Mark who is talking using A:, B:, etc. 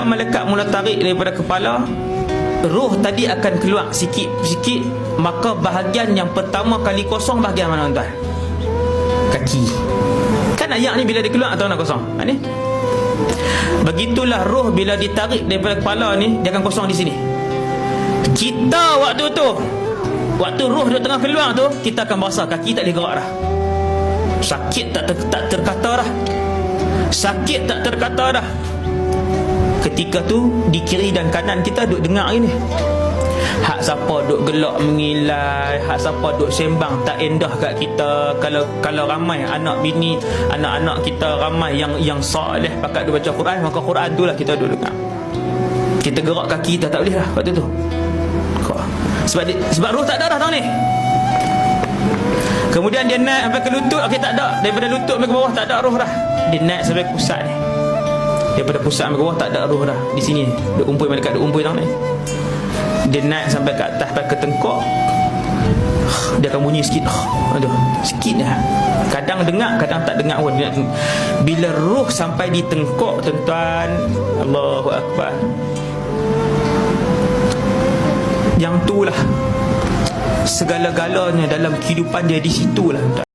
A: malaikat mula tarik daripada kepala, roh tadi akan keluar sikit-sikit. Maka bahagian yang pertama kali kosong bahagian mana tuan? Kaki. Kan ayak ni bila dia keluar atau nak kosong? Ha, ni. Begitulah roh bila ditarik daripada kepala ni, dia akan kosong di sini. Kita waktu tu, waktu roh dia tengah keluar tu, kita akan berasa kaki tak boleh gerak dah. Sakit tak terkata dah. Sakit tak terkata dah. Ketika tu di kiri dan kanan kita duk dengar ini. Hak siapa duk gelak mengilai, hak siapa duk sembang tak endah kat kita. Kalau ramai anak bini, anak-anak kita ramai yang soleh pakat duk baca Quran, maka Quran tu lah kita duk dengar. Kita gerak kaki kita tak boleh lah waktu tu. Sebab roh tak ada dah tahun ni. Kemudian dia naik sampai ke lutut. Okey, tak ada. Daripada lutut sampai ke bawah tak ada roh dah. Dia naik sampai pusat ni. Daripada pusat sampai ke bawah tak ada roh dah. Di sini duk kumpul malaikat, duk kumpul tahun ni. Dia naik sampai ke atas, sampai ke tengkok. Dia akan bunyi sikit. Aduh, sikit dah. Kadang dengar, kadang tak dengar pun. Bila roh sampai di tengkok, tuan-tuan, Allahu Akbar, yang itulah segala-galanya dalam kehidupan dia, di situlah.